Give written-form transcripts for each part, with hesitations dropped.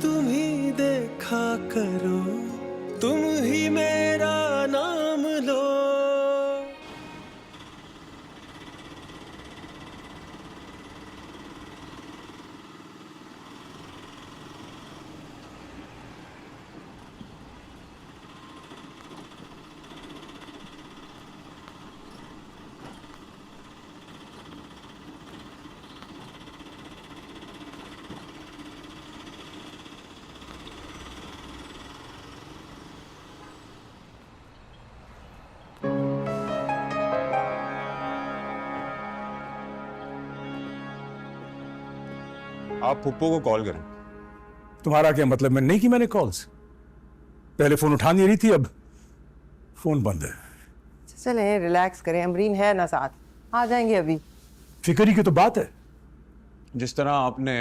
तुम ही देखा करो, तुम ही मेरा नाम लो। आप पुप्पो को कॉल करें। तुम्हारा क्या मतलब? मैं नहीं की मैंने कॉल्स। पहले फोन उठा नहीं रही थी, अब फोन बंद है। चले रिलैक्स करें, अमरीन है ना साथ, आ जाएंगे अभी। फिक्री की तो बात है। जिस तरह आपने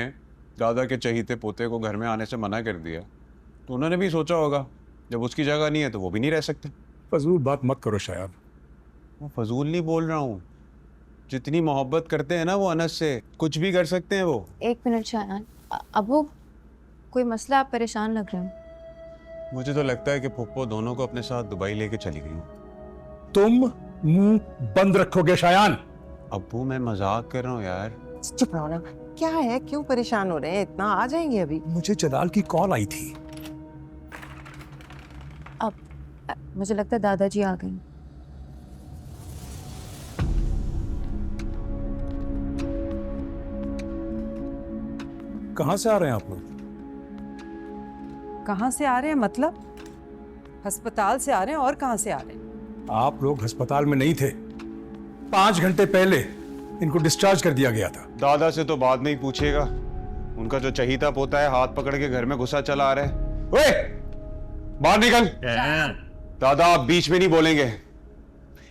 दादा के चहीते पोते को घर में आने से मना कर दिया, तो उन्होंने भी सोचा होगा जब उसकी जगह नहीं है तो वो भी नहीं रह सकते। फजूल बात मत करो शायद। मैं फजूल नहीं बोल रहा हूँ, जितनी मोहब्बत करते हैं ना वो अनस से, कुछ भी कर सकते हैं वो। एक मिनट शायान, अबू कोई मसला, आप परेशान लग रहे हो। मुझे तो लगता है कि पुप्पो दोनों को अपने साथ दुबई लेके चली गई। तुम मुंह बंद रखोगे शायान? अब्बू मैं मजाक कर रहा हूँ यार। चुप रहो ना, क्या है, क्यों परेशान हो रहे हैं इतना? आ जाएंगे अभी। मुझे जलाल की कॉल आई थी। अब मुझे लगता है दादाजी आ गए। कहां से आ रहे हैं आप लोग? कहाँ से आ रहे हैं मतलब? अस्पताल से आ रहे हैं, और कहाँ से आ रहे हैं? आप लोग अस्पताल में नहीं थे। 5 घंटे पहले इनको डिस्चार्ज कर दिया गया था। दादा से तो बाद में ही पूछेगा, उनका जो चहीता पोता है हाथ पकड़ के घर में घुसा चला आ रहा है। ओए, बाहर निकल। दादा आप बीच में नहीं बोलेंगे,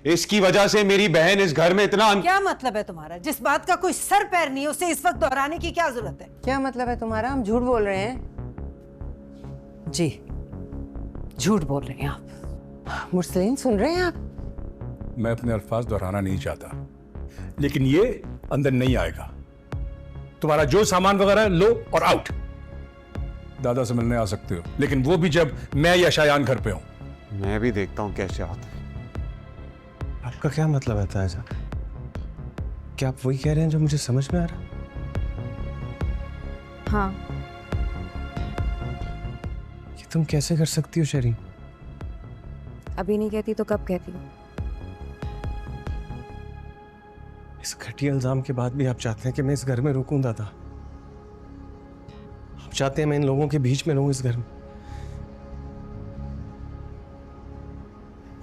इसकी वजह से मेरी बहन इस घर में इतना क्या मतलब है तुम्हारा? जिस बात का कोई सर पैर नहीं है उसे इस वक्त दोहराने की क्या जरूरत है? क्या मतलब है तुम्हारा? हम झूठ बोल रहे हैं? जी, झूठ बोल रहे हैं आप। मुरसलीन सुन रहे हैं आप? मैं अपने अल्फाज दोहराना नहीं चाहता, लेकिन ये अंदर नहीं आएगा। तुम्हारा जो सामान वगैरह है लो और आउट। दादा से मिलने आ सकते हो, लेकिन वो भी जब मैं या शायान घर पे हूं। मैं भी देखता हूं कैसे आता है। आपका क्या मतलब है ताजा? क्या आप वही कह रहे हैं जो मुझे समझ में आ रहा है? हाँ, ये तुम कैसे कर सकती हो शरीन? अभी नहीं कहती तो कब कहती? इस घटिया इल्जाम के बाद भी आप चाहते हैं कि मैं इस घर में रुकूं दादा? आप चाहते हैं मैं इन लोगों के बीच में रहूं इस घर में?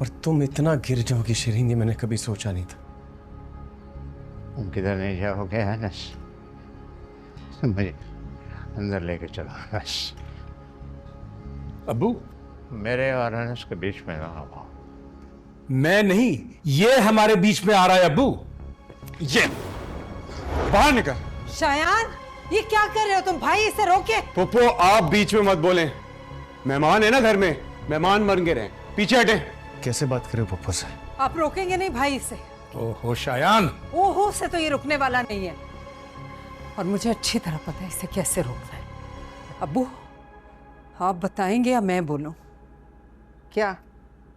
और तुम इतना गिर जाओगी शरीन, ये मैंने कभी सोचा नहीं था। तुम किधर नहीं जाओगे अनस? मुझे अंदर लेके चलो बस। अब्बू, मेरे और अनस के बीच में ना आओ। मैं नहीं, ये हमारे बीच में आ रहा है। अब्बू, ये बाहर निकल। शायान, ये क्या कर रहे हो तुम? भाई इसे रोके। पुप्पो आप बीच में मत बोलें, मेहमान है ना घर में, मेहमान बन के रहे। पीछे हटे। कैसे बात करे पप्पा से? आप रोकेंगे नहीं भाई इसे? ओहो शायान, ओहो से तो ये रुकने वाला नहीं है, और मुझे अच्छी तरह पता है इसे कैसे रोकना है। अब्बू आप बताएंगे या मैं बोलूं? क्या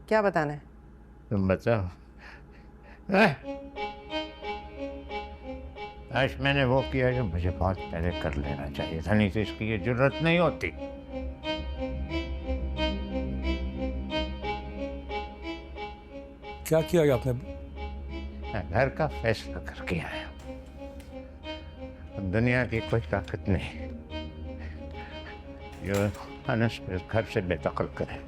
क्या बताना है? तुम बताओ। आज मैंने वो किया जो मुझे बहुत पहले कर लेना चाहिए था, नहीं तो इसकी ये जरूरत नहीं होती। क्या किया आपने? मैं घर का फैसला करके आया। दुनिया की कोई ताकत नहीं जो अनस को इस घर से बेदखल करे।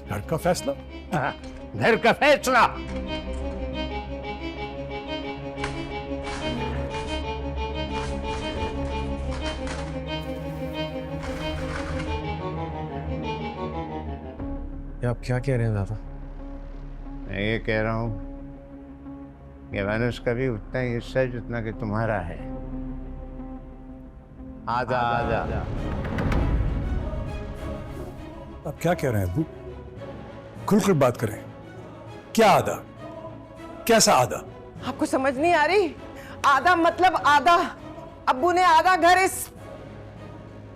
घर का फैसला? हाँ, घर का फैसला। ये आप क्या कह रहे हैं दादा? मैं ये कह रहा हूँ कि अनस का भी उतना ही हिस्सा है जितना कि तुम्हारा है। आधा आधा। आप क्या कह रहे हैं अब्बू? खुलकर बात करें। क्या आधा? कैसा आधा? आपको समझ नहीं आ रही? आधा मतलब आधा। अब्बू ने आधा घर इस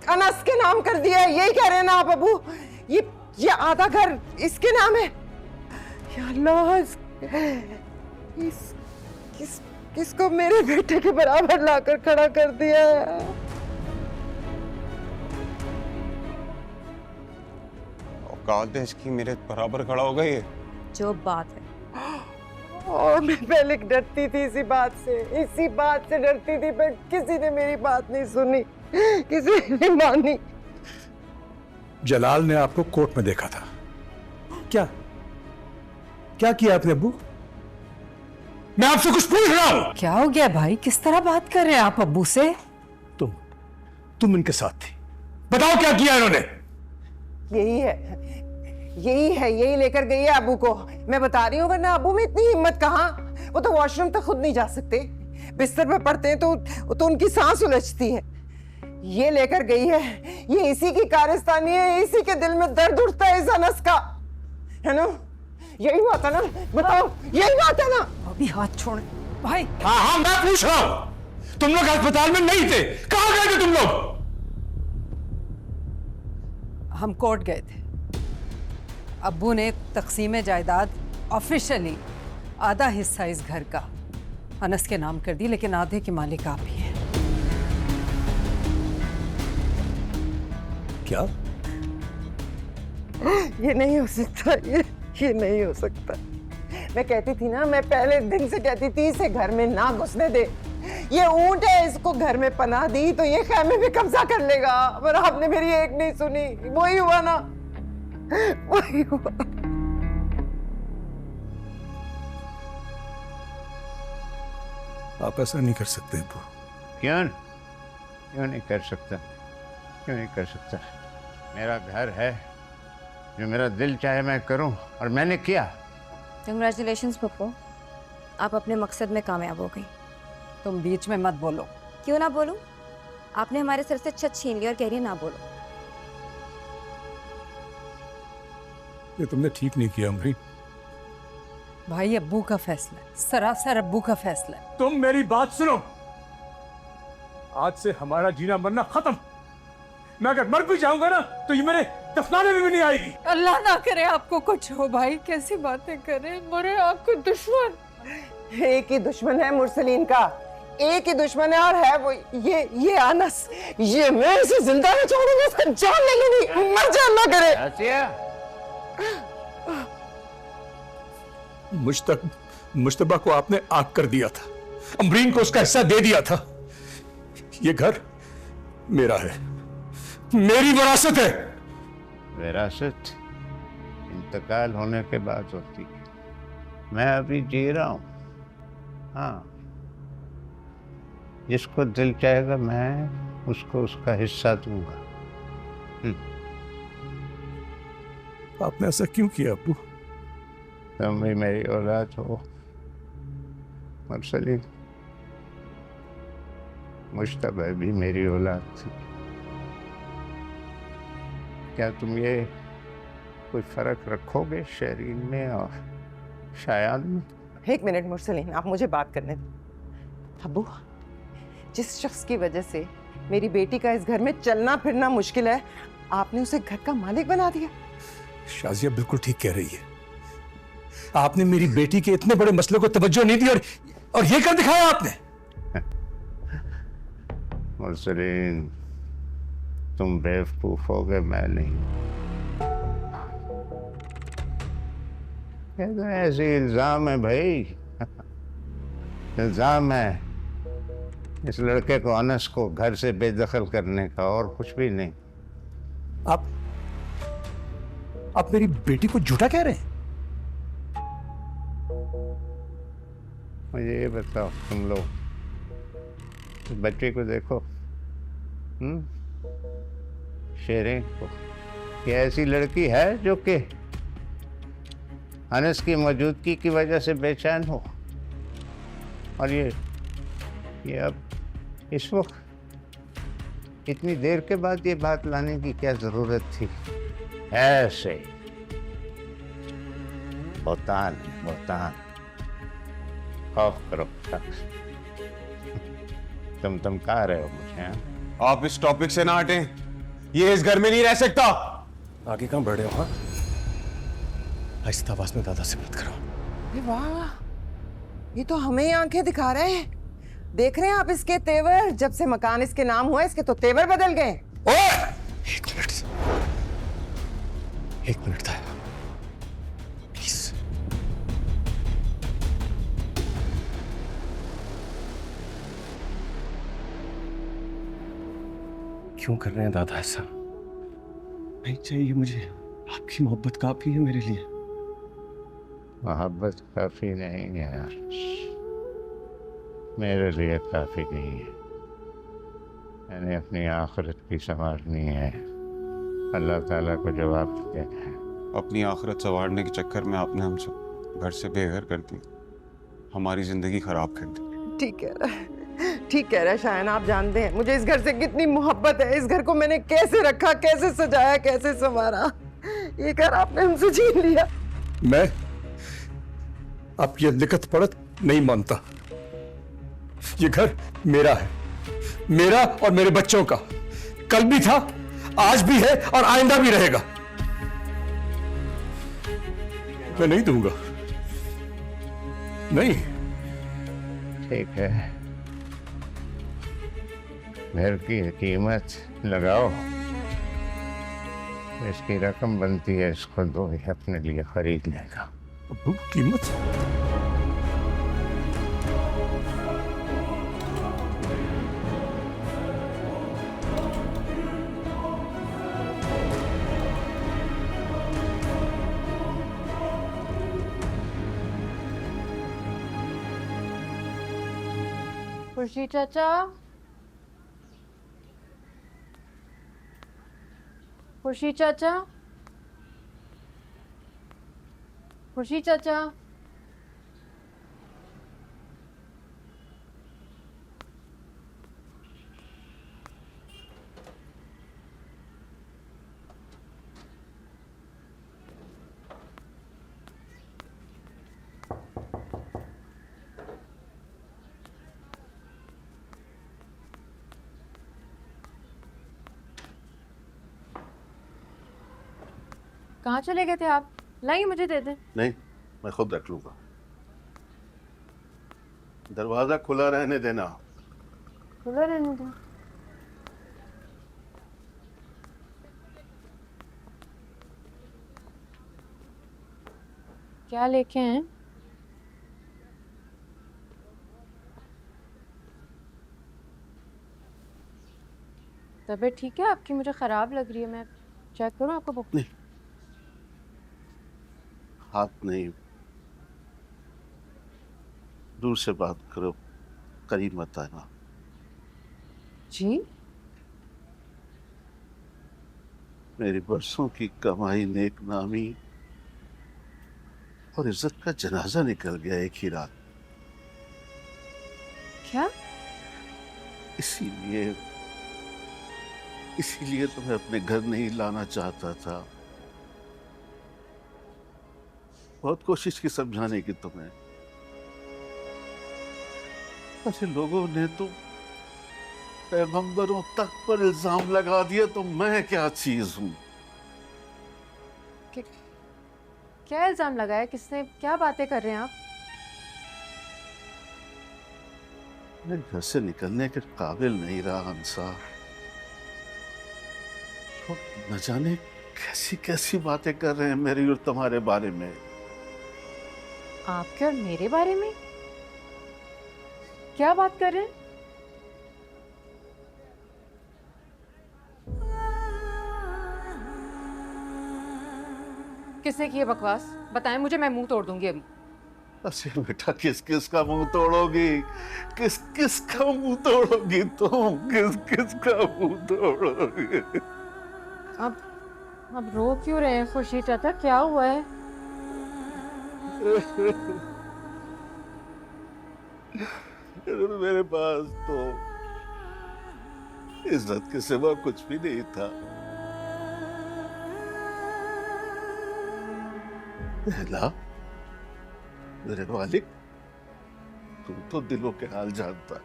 अनस के नाम कर दिया है, यही कह रहे हैं ना आप अबू? ये आधा घर इसके नाम है। या अल्लाह, किसको मेरे बेटे के बराबर लाकर खड़ा कर दिया है? औकात है इसकी मेरे बराबर खड़ा हो गई है। जो बात है। और मैं पहले डरती थी इसी बात से डरती थी, पर किसी ने मेरी बात नहीं सुनी, किसी ने मानी। जलाल ने आपको कोर्ट में देखा था। क्या क्या किया आपने अब्बू? मैं आपसे कुछ पूछ रहा हूं। क्या हो गया भाई, किस तरह बात कर रहे हैं आप अब्बू से? तुम इनके साथ थी, बताओ क्या किया इन्होंने? यही लेकर गई है अबू को। मैं बता रही हूँ, वरना अबू में इतनी हिम्मत कहाँ? वो तो वॉशरूम तक खुद नहीं जा सकते, बिस्तर पे पड़ते हैं तो उनकी सांस उलझती है। ये लेकर गई है, ये इसी की कारस्तानी है, इसी के दिल में दर्द उठता है इस अनस का, है ना? यही बात है ना? बताओ, यही बात है ना? अभी हाथ छोड़ भाई। हाँ, मैं पूछ रहा हूं, तुम लोग अस्पताल में नहीं थे, कहां गए थे तुम लोग? हम कोर्ट गए थे। अब्बू ने तकसीम जायदाद ऑफिशियली आधा हिस्सा इस घर का अनस के नाम कर दी, लेकिन आधे के मालिक आप ही हैं। क्या? ये नहीं हो सकता, ये नहीं हो सकता। मैं कहती थी ना, मैं पहले दिन से कहती थी इसे घर में ना घुसने दे। ये ऊंट है, इसको घर में पनाह दी तो ये खैमे में कब्जा कर लेगा, पर आपने मेरी एक नहीं सुनी। वही हुआ ना, वही हुआ। आप ऐसा नहीं कर सकते अब्बू। क्यों नहीं कर सकता? क्यों नहीं कर सकता? मेरा घर है, जो मेरा दिल चाहे मैं करूं, और मैंने किया। कंग्रेचुलेशंस पप्पू, आप अपने मकसद में कामयाब हो गई। तुम बीच में मत बोलो। क्यों ना बोलूं? आपने हमारे सर से छत छीन ली और कह रही है ना बोलो। ये तुमने ठीक नहीं किया अमरीन। भाई अब्बू का फैसला है, सरासर अब्बू का फैसला है। तुम मेरी बात सुनो, आज से हमारा जीना मरना खत्म। मैं अगर मर भी जाऊंगा ना, तो ये मेरे दफनाने में भी नहीं आएगी। अल्लाह ना करे आपको कुछ हो। भाई कैसी बातें करें, मरे आपको दुश्मन। एक ही दुश्मन है मुरसलीन का, एक ही दुश्मन है, और है वो ये अनस। ये मैं इसे जिंदा नहीं छोड़ूंगा, इसका जान ले लूंगी, मर जाए अल्लाह करे। आसिया, मुश्तबा को आपने आग कर दिया था, अमरीन को उसका हिस्सा दे दिया था। ये घर मेरा है, मेरी विरासत है। विरासत इंतकाल होने के बाद होती है। मैं अभी जी रहा हूं। हाँ, जिसको दिल चाहेगा मैं उसको उसका हिस्सा दूंगा। आपने ऐसा क्यों किया अब्बू? तुम भी मेरी औलाद हो मुरसलीन, मुश्तबा भी मेरी औलाद थी। क्या तुम ये कोई फर्क रखोगे शरीन में और शायान में? एक मिनट मुरसलीन, आप मुझे बात करने दो। अब्बू, जिस शख्स की वजह से मेरी बेटी का इस घर में चलना फिरना मुश्किल है, आपने उसे घर का मालिक बना दिया। शाजिया बिल्कुल ठीक कह रही है। आपने मेरी बेटी के इतने बड़े मसले को तवज्जो नहीं दी, और ये कर दिखाया आपने। मुरसलीन, तुम बेवकूफ हो गए, मैं नहीं। ये तो ऐसे इल्जाम है भाई, इल्जाम है इस लड़के को, अनस को घर से बेदखल करने का, और कुछ भी नहीं। आप मेरी बेटी को झूठा कह रहे हैं? मुझे ये बताओ, तुम लोग बच्चे को देखो, शेरें को, ये ऐसी लड़की है जो कि अनस की मौजूदगी की वजह से बेचैन हो, और ये अब इस वक्त इतनी देर के बाद ये बात लाने की क्या जरूरत थी? ऐसे बहुतान खौफ करो। तुम कह रहे हो मुझे? आप इस टॉपिक से ना हटें। ये इस घर में नहीं रह सकता। आगे कहां बढ़ रहे हो? हाँ, आहिस्ता आवाज में दादा से बात करो। अरे वाह, ये तो हमें ही आंखें दिखा रहे हैं। देख रहे हैं आप इसके तेवर? जब से मकान इसके नाम हुआ इसके तो तेवर बदल गए। एक मिनट था, प्लीज। क्यों कर रहे हैं दादा ऐसा? नहीं चाहिए मुझे, आपकी मोहब्बत काफी है मेरे लिए। मोहब्बत काफी नहीं है यार, मेरे लिए काफी नहीं है। मैंने अपनी आखिरत की संभालनी है, अल्लाह ताला को जवाब देना है। अपनी आखिरत संवारने के चक्कर में आपने हम सब घर से बेघर कर दी, हमारी जिंदगी खराब कर दी। ठीक कह रहा है, ठीक कह रहा है शायन। आप जानते हैं मुझे इस घर से कितनी मोहब्बत है। इस घर को मैंने कैसे रखा, कैसे सजाया, कैसे संवारा। ये घर आपने हमसे छीन लिया। मैं अब ये लिखत पढ़त नहीं मानता। ये घर मेरा है, मेरा और मेरे बच्चों का। कल भी था, आज भी है और आइंदा भी रहेगा। मैं नहीं दूंगा, नहीं। ठीक है, घर की कीमत लगाओ, इसकी रकम बनती है, इसको दो, ये अपने लिए खरीद लेगा। अब्बू, कीमत? खुर्शीद चाचा, खुर्शीद चाचा, खुर्शीद चाचा। कहाँ चले गए थे आप? लाइए मुझे दे दे। नहीं, मैं खुद रख लूंगा। दरवाजा खुला रहने देना। खुला रहने दो। क्या लेके हैं? तबीयत ठीक है आपकी? मुझे खराब लग रही है, मैं चेक करूं आपको? बुक नहीं, हाथ नहीं, दूर से बात करो, करीब मत आना। जी? मेरी बरसों की कमाई, नेक नामी और इज्जत का जनाजा निकल गया एक ही रात। क्या? इसीलिए तो मैं अपने घर नहीं लाना चाहता था। बहुत कोशिश की समझाने की तुम्हें, ऐसे लोगों ने तो पैगंबरों तक पर इल्जाम लगा दिया, तो मैं क्या चीज हूं? क्या इल्जाम लगाया? किसने? क्या बातें कर रहे हैं आप? मैं घर से निकलने के काबिल नहीं रहा अंसार। तो न जाने कैसी कैसी बातें कर रहे हैं मेरी और तुम्हारे बारे में। आपके और मेरे बारे में? क्या बात कर रहे हैं? किसने की है बकवास? बताएं मुझे, मैं मुंह तोड़ दूंगी अभी। अच्छा बेटा, किस किस का मुंह तोड़ोगी? किस किस का मुंह तोड़ोगी तुम? किस किस का मुंह तोड़ोगी? अब रो क्यों रहे हैं खुर्शीद चाचा? क्या हुआ है? मेरे पास तो इज्जत के सिवा कुछ भी नहीं था। पहला, मेरे मालिक, तू तो दिलों के हाल जानता है,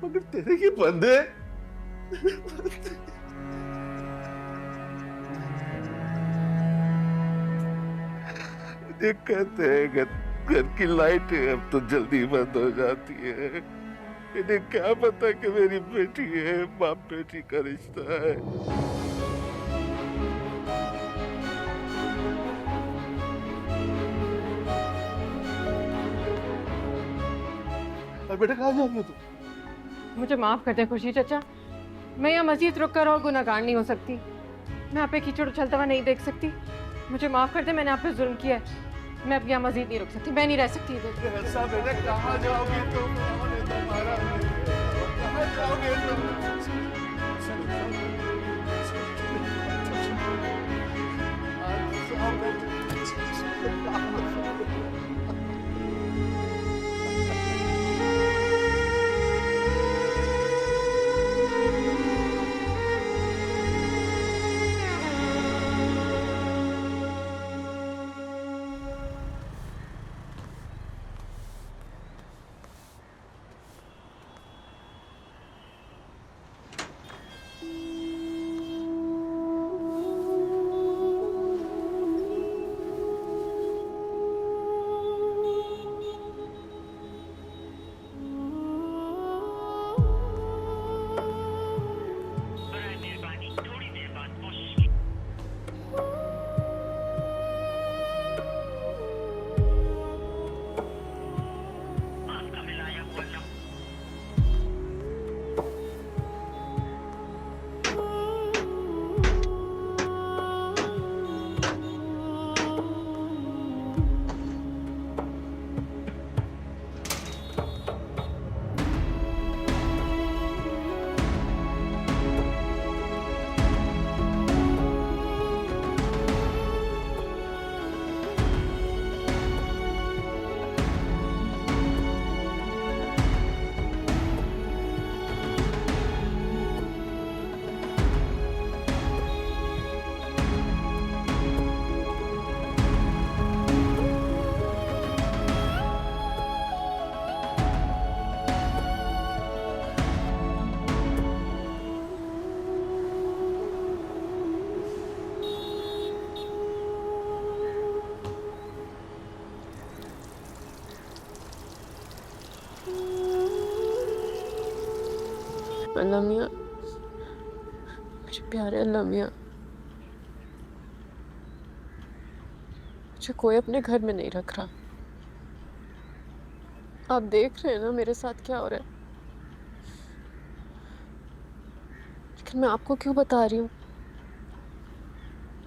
मगर तेरे ये बंदे ये कहते हैं कि घर की लाइट अब तो जल्दी बंद हो जाती है। इन्हें क्या पता कि मेरी बेटी है, बाप बेटी का रिश्ता है। बेटा कहाँ जाओगे तुम? मुझे माफ कर दे खुर्शीद चाचा, मैं यहाँ मस्जिद रुक कर और गुनाहगार नहीं हो सकती। मैं आप पे कीचड़ उछलता हुआ नहीं देख सकती। मुझे माफ कर दे, मैंने आप पे जुल्म किया है। मैं अब यहाँ मस्जिद नहीं रुक सकती, मैं नहीं रह सकती इधर। ऐसा बेटा कहाँ जाओगे तुम? कहाँ जाओगे तुम? अल्लाह मियाँ, मेरे प्यारे अल्लाह मियाँ, मुझे कोई अपने घर में नहीं रख रहा। आप देख रहे हैं ना मेरे साथ क्या हो रहा है। लेकिन मैं आपको क्यों बता रही हूँ?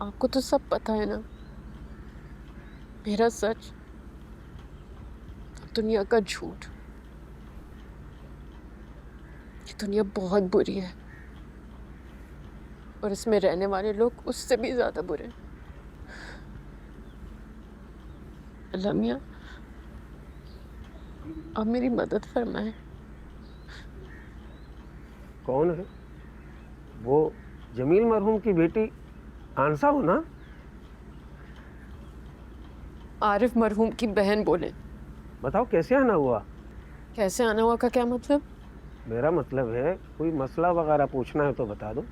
आपको तो सब पता है ना, मेरा सच, दुनिया का झूठ। ये दुनिया बहुत बुरी है और इसमें रहने वाले लोग उससे भी ज्यादा बुरे हैं। अल्लाह मियाँ, आप मेरी मदद फरमाएं। कौन है वो? जमील मरहूम की बेटी आनसा हो ना? आरिफ मरहूम की बहन बोले। बताओ कैसे आना हुआ? कैसे आना हुआ का क्या मतलब? मेरा मतलब है कोई मसला वगैरह पूछना है तो बता दो,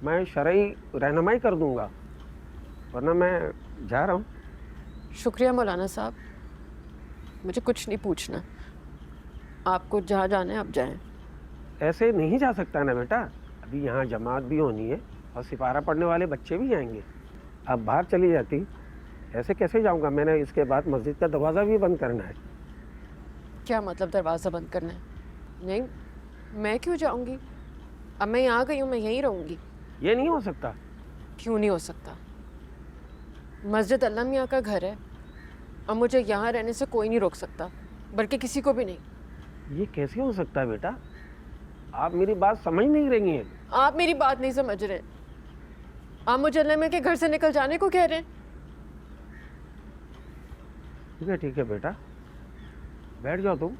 मैं शरई रहनुमाई कर दूंगा, वरना मैं जा रहा हूँ। शुक्रिया मौलाना साहब, मुझे कुछ नहीं पूछना। आपको जहाँ जाना है आप जाएं। ऐसे नहीं जा सकता ना बेटा, अभी यहाँ जमात भी होनी है और सिपारा पढ़ने वाले बच्चे भी आएंगे। अब बाहर चली जाती, ऐसे कैसे जाऊँगा? मैंने इसके बाद मस्जिद का दरवाज़ा भी बंद करना है। क्या मतलब दरवाज़ा बंद करना है? नहीं, मैं क्यों जाऊँगी? अब मैं यहाँ गई हूँ, मैं यहीं रहूँगी। ये नहीं हो सकता। क्यों नहीं हो सकता? मस्जिद अल्लाह मियाँ का घर है और मुझे यहाँ रहने से कोई नहीं रोक सकता, बल्कि किसी को भी नहीं। ये कैसे हो सकता है बेटा? आप मेरी बात समझ नहीं रही हैं। आप मेरी बात नहीं समझ रहे। आप मुझे अल्लाह मियाँ के घर से निकल जाने को कह रहे हैं। ठीक है बेटा, बैठ जाओ तुम,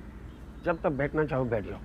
जब तक बैठना चाहो बैठ जाओ।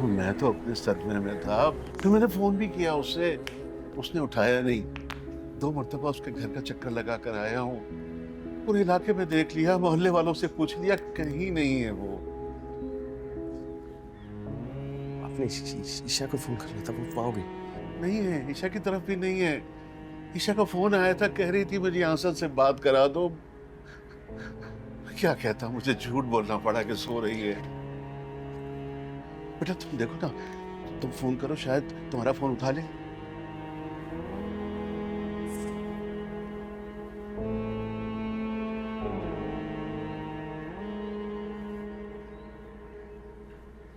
मैं तो अपने सदमे में था। फिर मैंने फोन भी किया उससे, उसने उठाया नहीं। 2 मरतबा उसके घर का चक्कर लगा कर आया हूँ, पूरे इलाके में देख लिया, मोहल्ले वालों से पूछ लिया, कहीं नहीं है वो। आपने ईशा को फोन करना था, वो पाओगे? नहीं है, ईशा की तरफ भी नहीं है। ईशा का फोन आया था, कह रही थी मुझे आंसर से बात करा दो। क्या कहता, मुझे झूठ बोलना पड़ा कि सो रही है। बेटा तुम देखो ना, तुम फोन करो, शायद तुम्हारा फोन उठा ले।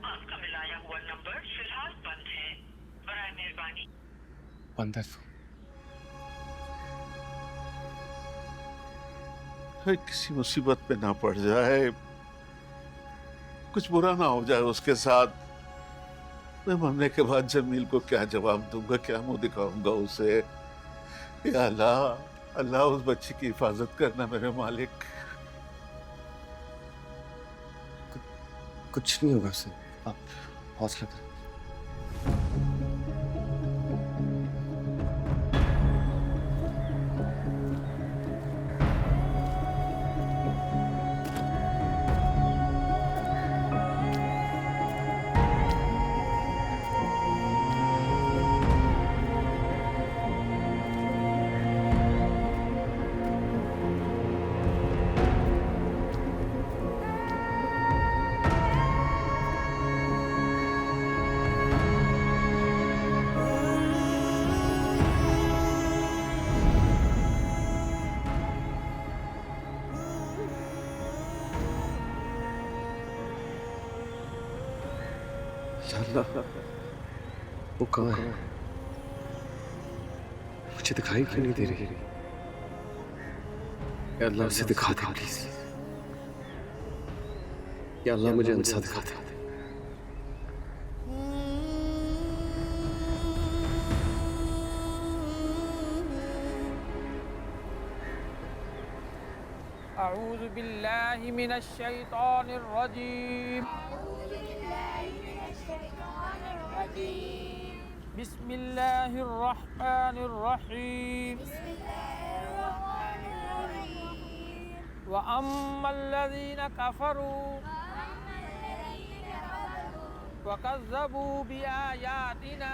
आपका मिलाया हुआ नंबर फिलहाल बंद है, बराए मेहरबानी। बंद है? किसी मुसीबत पे ना पड़ जाए, कुछ बुरा ना हो जाए उसके साथ। मैं मरने के बाद जमील को क्या जवाब दूंगा, क्या मुंह दिखाऊंगा उसे। या अल्लाह, अल्लाह उस बच्ची की हिफाजत करना मेरे मालिक। कुछ नहीं होगा उसे, आप हौसला करें। अल्लाह, वो कहाँ है? मुझे दिखाई क्यों नहीं दे रही? या अल्लाह उसे दिखा दे प्लीज। या अल्लाह मुझे अंसा दिखा दे। अऊज़ु बिल्लाहि मिनश शैतानिर रजीम। बिस्मिल्लाहिर रहमानिर रहीम। व अम्मल लज़ीना कफ़रू व कज़्ज़बू बिआयातिना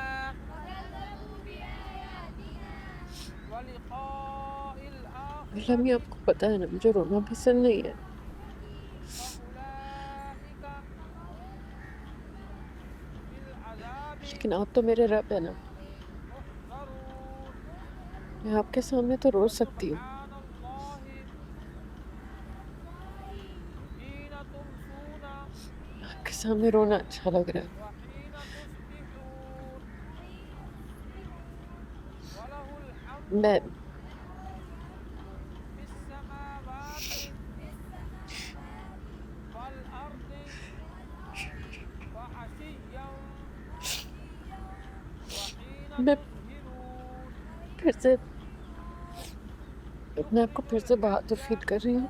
व लिक़ाइल आखिरह। लमी, आपको पता है ना मुझे रोना पसंद नहीं है, लेकिन आप तो मेरे रब है ना। मैं आपके सामने तो रो सकती हूँ। आपके सामने रोना अच्छा लग रहा है। मैं फिर से अपने आप को फिर से बहादुर फील कर रही हूँ।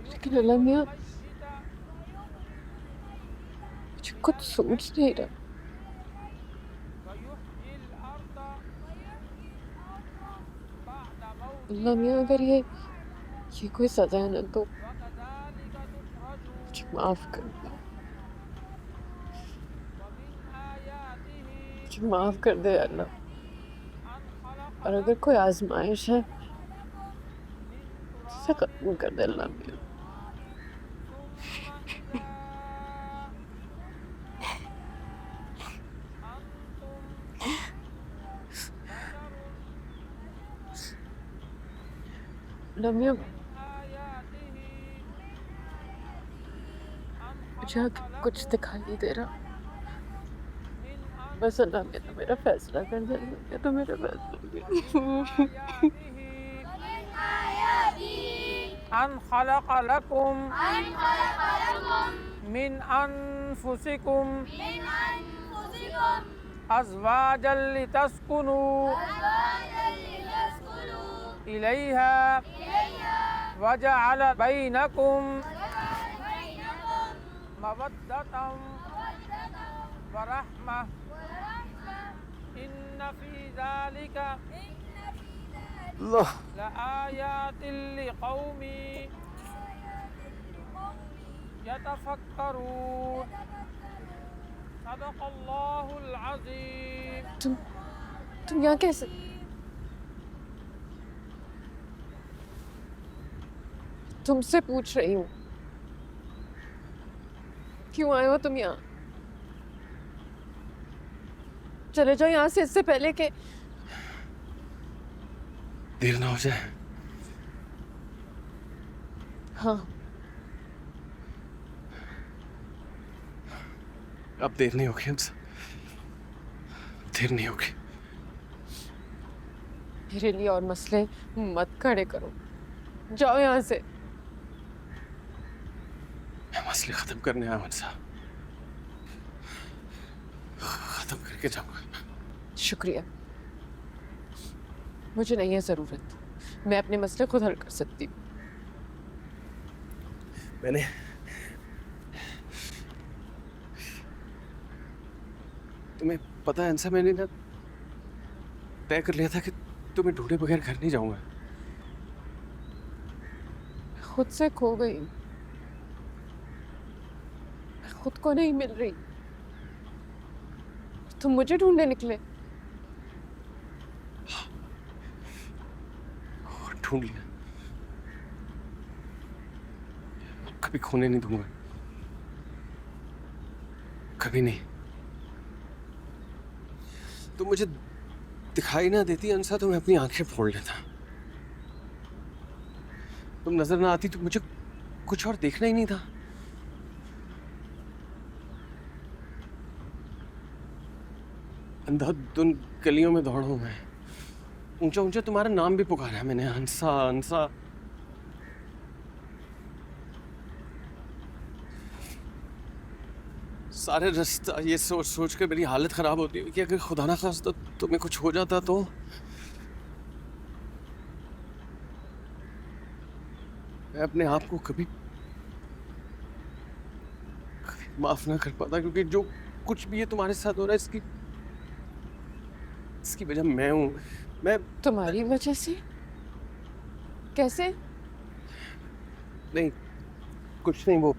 लेकिन अल्लाह मियाँ, मुझे कुछ सोच नहीं रहा। अल्लाह मियाँ, अगर ये कोई सजा है ना तो मुझे माफ कर दो, मुझे माफ कर दे अल्लाह। और अगर कोई आजमाइश है उसे खत्म कर दे अल्लाह मियाँ। लम्या, मुझे आगे कुछ दिखाई नहीं दे रहा। बस अल्लाह में तो मेरा फैसला कर दे, तो मेरा फैसला अन खलक़ लकुम मिन अनफुसिकुम अज़वाजन लितस्कुनू इलैहा वजअल बैनकुम मवद्दतम व रहमा इन्न फी ज़ालिका लआयातिल लिक़ौमी यतफक्करून सदक़ल्लाहुल अज़ीम। तुम यहाँ कैसे? तुमसे पूछ रही हूँ, क्यों आए हो तुम यहाँ? चले जाओ यहाँ से इससे पहले कि देर ना हो जाए। हाँ, अब देर नहीं होगी हमसे, देर नहीं होगी। मेरे लिए और मसले मत खड़े करो, जाओ यहाँ से। मैं मसले खत्म करने आया हूं साहब, खत्म करके जाऊंगा। शुक्रिया, मुझे नहीं है ज़रूरत, मैं अपने मसले खुद हल कर सकती हूँ। मैंने तुम्हें पता है अंसा, मैंने ना तय कर लिया था कि तुम्हें ढूंढे बगैर घर नहीं जाऊंगा। खुद से खो गई, खुद को नहीं मिल रही, तुम मुझे ढूंढने निकले। ढूंढ लिया, कभी खोने नहीं दूंगा, कभी नहीं। तुम मुझे दिखाई ना देती अंसा तो मैं अपनी आंखें फोड़ लेता। तुम नजर ना आती तो मुझे कुछ और देखना ही नहीं था। अंधाधुन गलियों में दौड़ा हूं मैं, ऊंचा ऊंचा तुम्हारा नाम भी पुकारा है मैंने, हंसा हंसा। सारे रास्ता ये सोच सोच कर मेरी हालत खराब होती है कि अगर खुदा ना खास्ता तुम्हें कुछ हो जाता तो। मैं अपने आप को कभी माफ ना कर पाता, क्योंकि जो कुछ भी है तुम्हारे साथ हो रहा है इसकी वजह मैं हूं। मैं तुम्हारी वजह से? कैसे? नहीं, कुछ नहीं। वो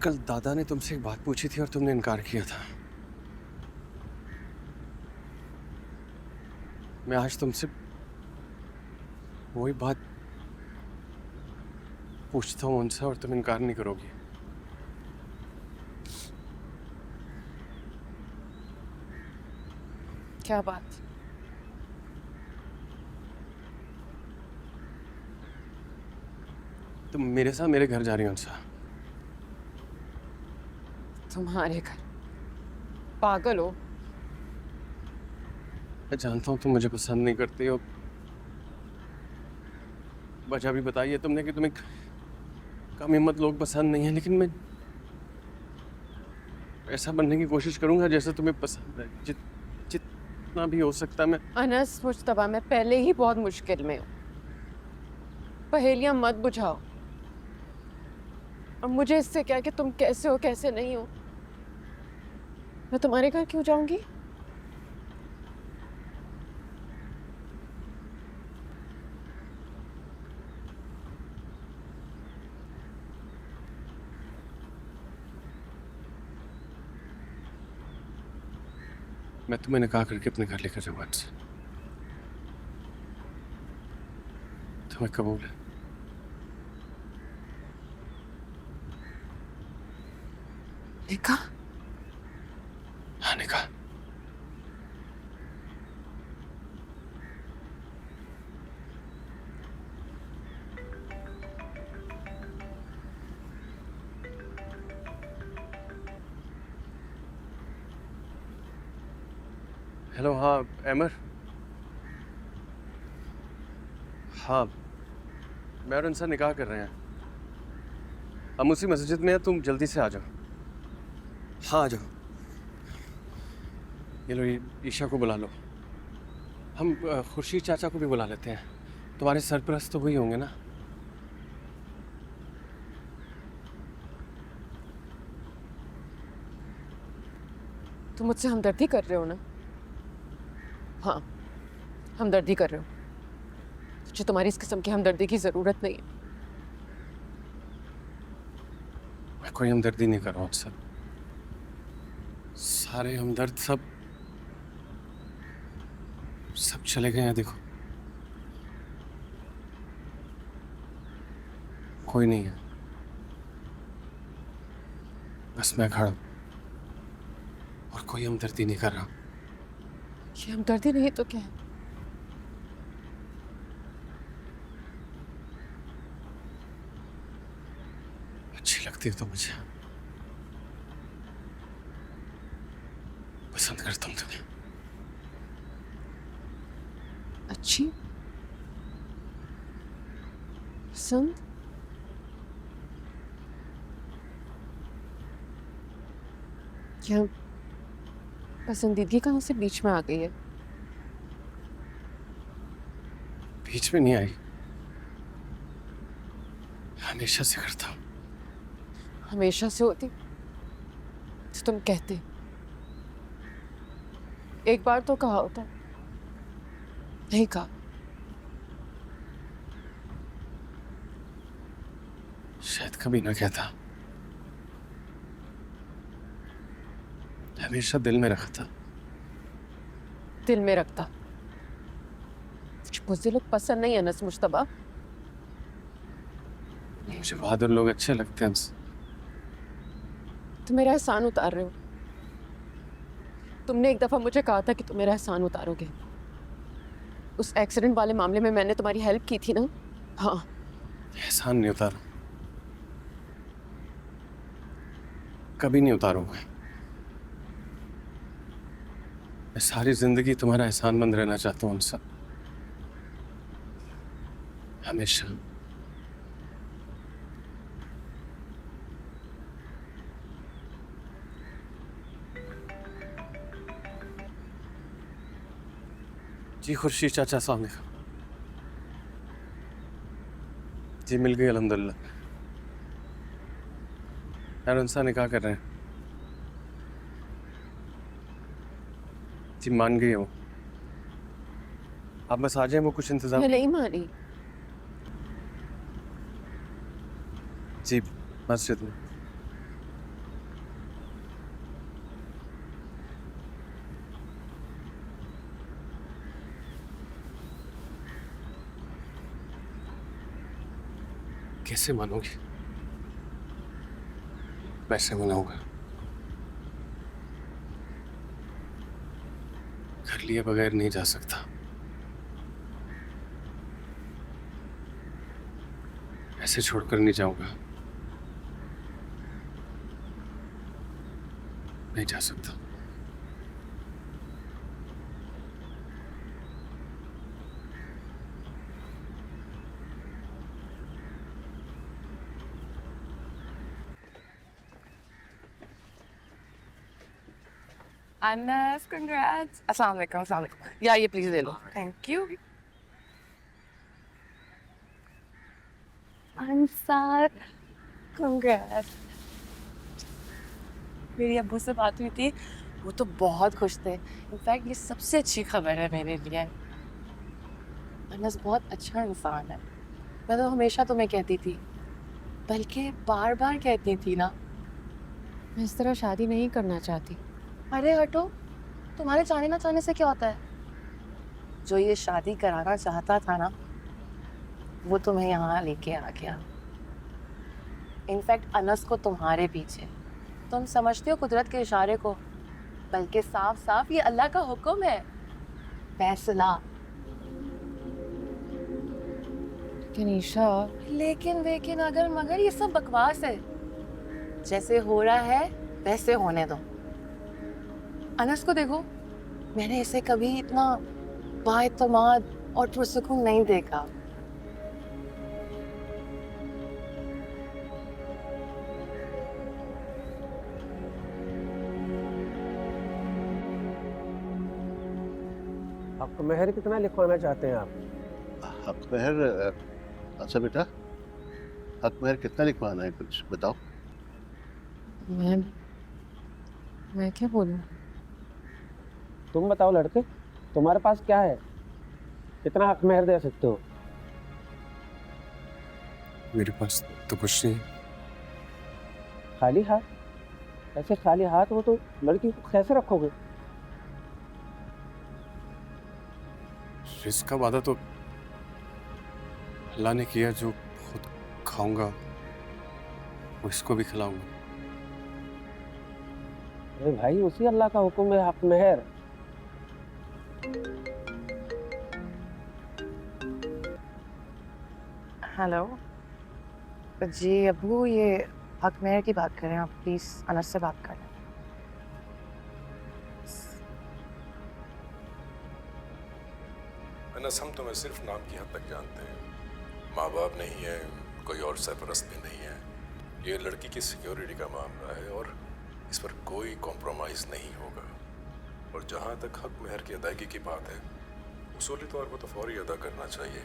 कल दादा ने तुमसे एक बात पूछी थी और तुमने इनकार किया था। मैं आज तुमसे वही बात पूछता हूँ उनसे और तुम इनकार नहीं करोगी। क्या बात? तुम मेरे साथ मेरे घर जा रही हो उनसा। तुम्हारे घर? पागल हो? मैं जानता हूँ तुम मुझे पसंद नहीं करती हो, वजह भी बताई है तुमने कि तुम्हें कम हिम्मत लोग पसंद नहीं है, लेकिन मैं ऐसा बनने की कोशिश करूंगा जैसे तुम्हें पसंद है, जितना भी हो सकता है। मैं अनस मुश्तबा, मैं पहले ही बहुत मुश्किल में हूँ, पहेलियां मत बुझाओ। अब मुझे इससे क्या कि तुम कैसे हो कैसे नहीं हो। मैं तुम्हारे घर क्यों जाऊंगी? मैं तुम्हें निकाह करके अपने घर लेकर जाऊंगा। तुम्हें कबूल है? निकाह? हाँ, निकाह। हेलो, हाँ अमर। हाँ, मैं और उनसे निकाह कर रहे हैं, हम उसी मस्जिद में हैं, तुम जल्दी से आ जाओ। हाँ आ जाओ। ये लो, ईशा को बुला लो, हम खुर्शीद चाचा को भी बुला लेते हैं। तुम्हारे सरपरस्त तो वही होंगे ना। तुम मुझसे हमदर्दी कर रहे हो ना? हाँ, हमदर्दी कर रहे हो। मुझे तुम्हारी इस किस्म की हमदर्दी की जरूरत नहीं है। मैं कोई हमदर्दी नहीं कर रहा हूँ सब। सारे हमदर्द सब चले गए हैं। देखो, कोई नहीं है, बस मैं खड़ा हूं और कोई हमदर्दी नहीं कर रहा। ये हमदर्दी नहीं तो क्या है? अच्छी लगती हो तो मुझे, पसंद करता हूँ तुम्हें। अच्छी पसंद? क्या पसंदीदगी कहाँ से बीच में आ गई है? बीच में नहीं आई, हमेशा से करता हूँ। हमेशा से होती तो तुम कहते। एक बार तो कहा होता, नहीं कहा। शायद कभी ना कहता, हमेशा दिल में रखता। दिल में रखता? मुझे लोग पसंद नहीं है नस मुश्तबा। मुझे बहादुर लोग अच्छे लगते हैं। तुम मेरा एहसान उतार रहे हो। तुमने एक दफा मुझे कहा था कि तुम मेरा एहसान उतारोगे। उस एक्सीडेंट वाले मामले में मैंने तुम्हारी हेल्प की थी ना? हाँ। एहसान नहीं उतारा, कभी नहीं उतारूंगा। मैं सारी जिंदगी तुम्हारा एहसानमंद रहना चाहता हूँ उनसे, हमेशा। जी खुर्शीद चाचा, अस्सलाम वालेकुम। जी मिल गई अल्हम्दुलिल्लाह। यार उनसे निकाह कर रहे हैं। जी मान गई वो। आप बस आ जाए, वो कुछ इंतजाम। मैं नहीं मानी। जी मस्जिद में। कैसे मानोगी? वैसे मनाऊंगा। घर लिए बगैर नहीं जा सकता। ऐसे छोड़कर नहीं जाऊंगा, नहीं जा सकता। Anas, congrats. Assalamu alaikum, assalamu alaikum. Yeah, ये please ले लो. Thank you. Ansar, congrats. मेरी अब्बू से बात हुई थी, वो तो बहुत खुश थे। इनफैक्ट ये सबसे अच्छी खबर है मेरे लिए। अनस बहुत अच्छा इंसान है। मैं तो हमेशा तुम्हें कहती थी, बल्कि बार बार कहती थी ना। मैं इस तरह शादी नहीं करना चाहती। अरे हटो, तुम्हारे चाहने ना चाहने से क्या होता है? जो ये शादी कराना चाहता था ना, वो तुम्हें यहाँ लेके आ गया। इनफैक्ट अनस को तुम्हारे पीछे। तुम समझते हो कुदरत के इशारे को, बल्कि साफ साफ ये अल्लाह का हुक्म है, फैसला। लेकिन ईशा, लेकिन अगर मगर ये सब बकवास है। जैसे हो रहा है वैसे होने दो। अनस को देखो, मैंने इसे कभी इतना बाएतमाद और पुरसुकून नहीं देखा। आपको मेहर कितना लिखवाना चाहते हैं आप? हक महर, अच्छा बेटा, हक महर कितना लिखवाना है, कुछ बताओ। मैं क्या बोलूं? तुम बताओ लड़के, तुम्हारे पास क्या है? कितना हक मेहर दे सकते हो? मेरे पास तो कुछ नहीं। खाली हाथ? ऐसे खाली हाथ हो तो लड़की को कैसे रखोगे? रिस्क का वादा तो अल्लाह ने किया, जो खुद खाऊंगा वो इसको भी खिलाऊंगा। अरे भाई, उसी अल्लाह का हुक्म है हक मेहर। हेलो जी अबू, ये हक मेहर की बात कर रहे हैं आप? प्लीज़ अनस से बात कर लें। अनस, हम तुम्हें सिर्फ नाम की हद तक जानते हैं। माँ बाप नहीं है, कोई और सरपरस्त भी नहीं है। ये लड़की की सिक्योरिटी का मामला है और इस पर कोई कॉम्प्रोमाइज़ नहीं होगा। और जहाँ तक हक मेहर की अदायगी की बात है, उसूली तौर पर तो फौरी अदा करना चाहिए,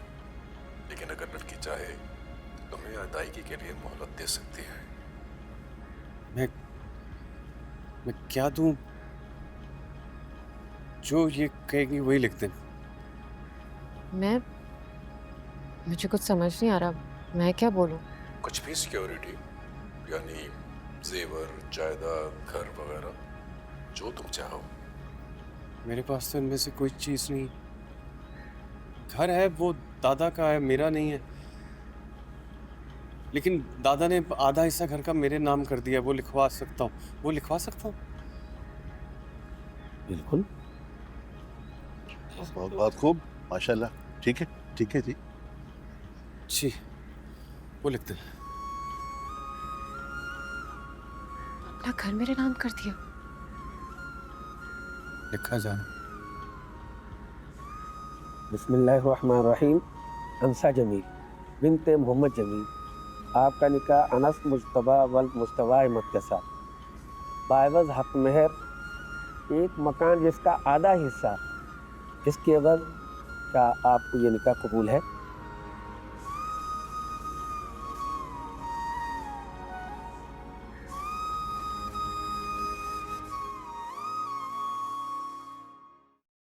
लेकिन अगर लड़की चाहे तो तुम्हें अदायगी के लिए मोहलत दे सकती है। मैं क्या दूं? जो ये कहेगी वही लिख दे। मुझे कुछ समझ नहीं आ रहा, मैं क्या बोलूं? कुछ भी सिक्योरिटी, यानी जेवर, जायदाद, घर वगैरह, जो तुम चाहो। मेरे पास तो इनमें से कोई चीज नहीं। घर है वो दादा का है, मेरा नहीं है। लेकिन दादा ने आधा हिस्सा घर का मेरे नाम कर दिया, वो लिखवा सकता हूँ, वो लिखवा सकता हूँ। बिल्कुल। बहुत बहुत खूब, माशाल्लाह। ठीक है जी। जी, वो लिखते हैं। अपना घर मेरे नाम कर दिया। लिखा जाए। बिस्मिल्लाहिर्रहमानिर्रहीम। अंसा जमील बिनते मोहम्मद जमील, आपका निकाह अनस मुज्तबा वल मुस्तवा अहमद के साथ बाइवज हक मेहर एक मकान जिसका आधा हिस्सा, इसके एवज क्या आपको ये निकाह कबूल है?